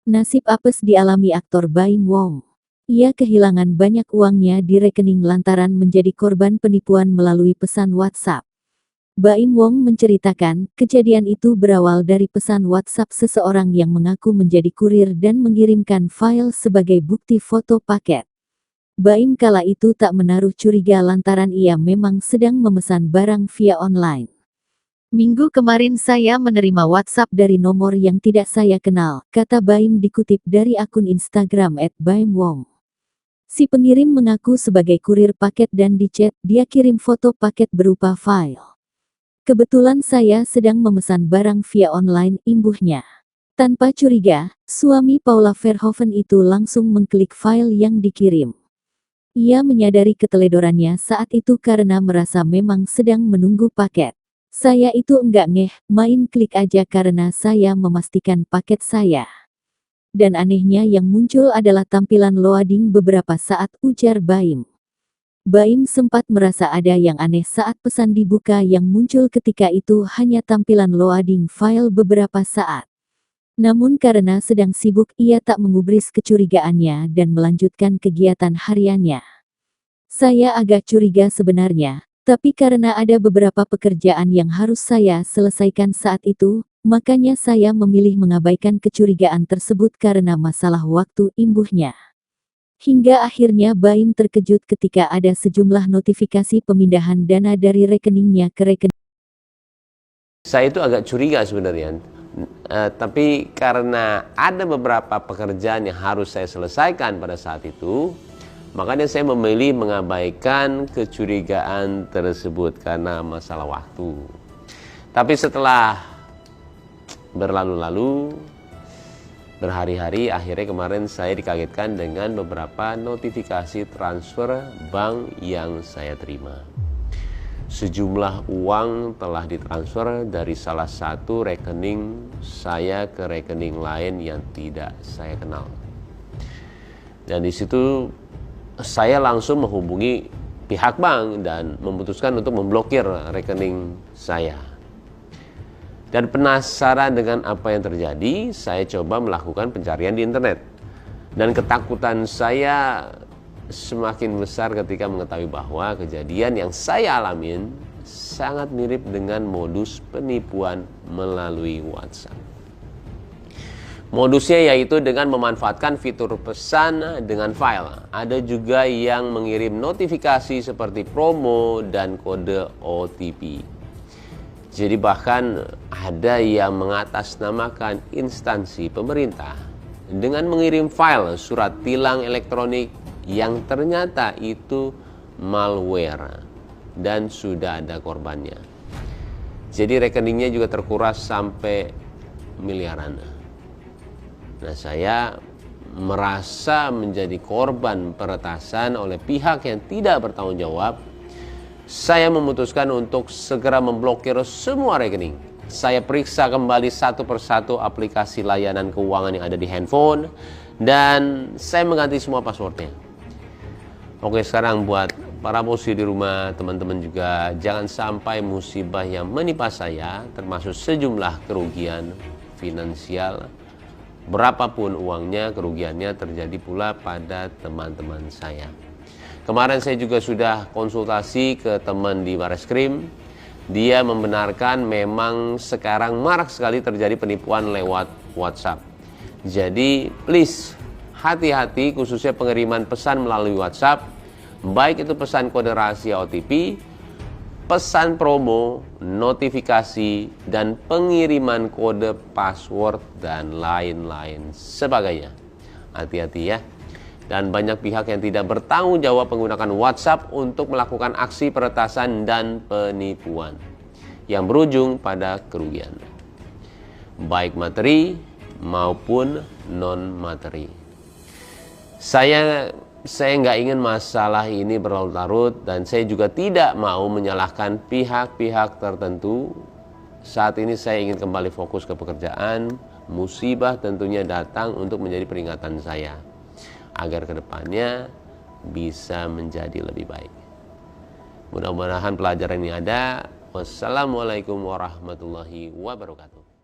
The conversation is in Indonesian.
Nasib apes dialami aktor Baim Wong. Ia kehilangan banyak uangnya di rekening lantaran menjadi korban penipuan melalui pesan WhatsApp. Baim Wong menceritakan, kejadian itu berawal dari pesan WhatsApp seseorang yang mengaku menjadi kurir dan mengirimkan file sebagai bukti foto paket. Baim kala itu tak menaruh curiga lantaran ia memang sedang memesan barang via online. Minggu kemarin saya menerima WhatsApp dari nomor yang tidak saya kenal, kata Baim dikutip dari akun Instagram @baimwong. Si pengirim mengaku sebagai kurir paket dan di chat dia kirim foto paket berupa file. Kebetulan saya sedang memesan barang via online, imbuhnya. Tanpa curiga, suami Paula Verhoeven itu langsung mengklik file yang dikirim. Ia menyadari keteledorannya saat itu karena merasa memang sedang menunggu paket. Saya itu enggak ngeh, main klik aja karena saya memastikan paket saya. Dan anehnya yang muncul adalah tampilan loading beberapa saat, ujar Baim. Baim sempat merasa ada yang aneh saat pesan dibuka yang muncul ketika itu hanya tampilan loading file beberapa saat. Namun karena sedang sibuk ia tak mengubris kecurigaannya dan melanjutkan kegiatan hariannya. Saya agak curiga sebenarnya. Tapi karena ada beberapa pekerjaan yang harus saya selesaikan saat itu, makanya saya memilih mengabaikan kecurigaan tersebut karena masalah waktu, imbuhnya. Hingga akhirnya Baim terkejut ketika ada sejumlah notifikasi pemindahan dana dari rekeningnya ke rekening. Saya itu agak curiga sebenarnya, tapi karena ada beberapa pekerjaan yang harus saya selesaikan pada saat itu, makanya saya memilih mengabaikan kecurigaan tersebut karena masalah waktu. Tapi setelah berlalu-lalu, berhari-hari, akhirnya kemarin saya dikagetkan dengan beberapa notifikasi transfer bank yang saya terima. Sejumlah uang telah ditransfer dari salah satu rekening saya ke rekening lain yang tidak saya kenal. Dan di situ saya langsung menghubungi pihak bank dan memutuskan untuk memblokir rekening saya. Dan penasaran dengan apa yang terjadi, saya coba melakukan pencarian di internet. Dan ketakutan saya semakin besar ketika mengetahui bahwa kejadian yang saya alamin sangat mirip dengan modus penipuan melalui WhatsApp. Modusnya yaitu dengan memanfaatkan fitur pesan dengan file. Ada juga yang mengirim notifikasi seperti promo dan kode OTP. Jadi bahkan ada yang mengatasnamakan instansi pemerintah dengan mengirim file surat tilang elektronik yang ternyata itu malware dan sudah ada korbannya. Jadi rekeningnya juga terkuras sampai miliaran. Nah, saya merasa menjadi korban peretasan oleh pihak yang tidak bertanggung jawab. Saya memutuskan untuk segera memblokir semua rekening. Saya periksa kembali satu persatu aplikasi layanan keuangan yang ada di handphone dan saya mengganti semua passwordnya. Oke, sekarang buat para musuh di rumah, teman-teman juga jangan sampai musibah yang menimpa saya, termasuk sejumlah kerugian finansial, berapapun uangnya, kerugiannya terjadi pula pada teman-teman saya. Kemarin saya juga sudah konsultasi ke teman di Bareskrim. Dia membenarkan memang sekarang marak sekali terjadi penipuan lewat WhatsApp. Jadi please hati-hati khususnya pengiriman pesan melalui WhatsApp. Baik itu pesan kode rahasia OTP, pesan promo, notifikasi, dan pengiriman kode password dan lain-lain sebagainya. Hati-hati ya. Dan banyak pihak yang tidak bertanggung jawab menggunakan WhatsApp untuk melakukan aksi peretasan dan penipuan yang berujung pada kerugian, baik materi maupun non-materi. Saya nggak ingin masalah ini berlarut-larut dan saya juga tidak mau menyalahkan pihak-pihak tertentu. Saat ini saya ingin kembali fokus ke pekerjaan. Musibah tentunya datang untuk menjadi peringatan saya agar kedepannya bisa menjadi lebih baik. Mudah-mudahan pelajaran ini ada. Wassalamualaikum warahmatullahi wabarakatuh.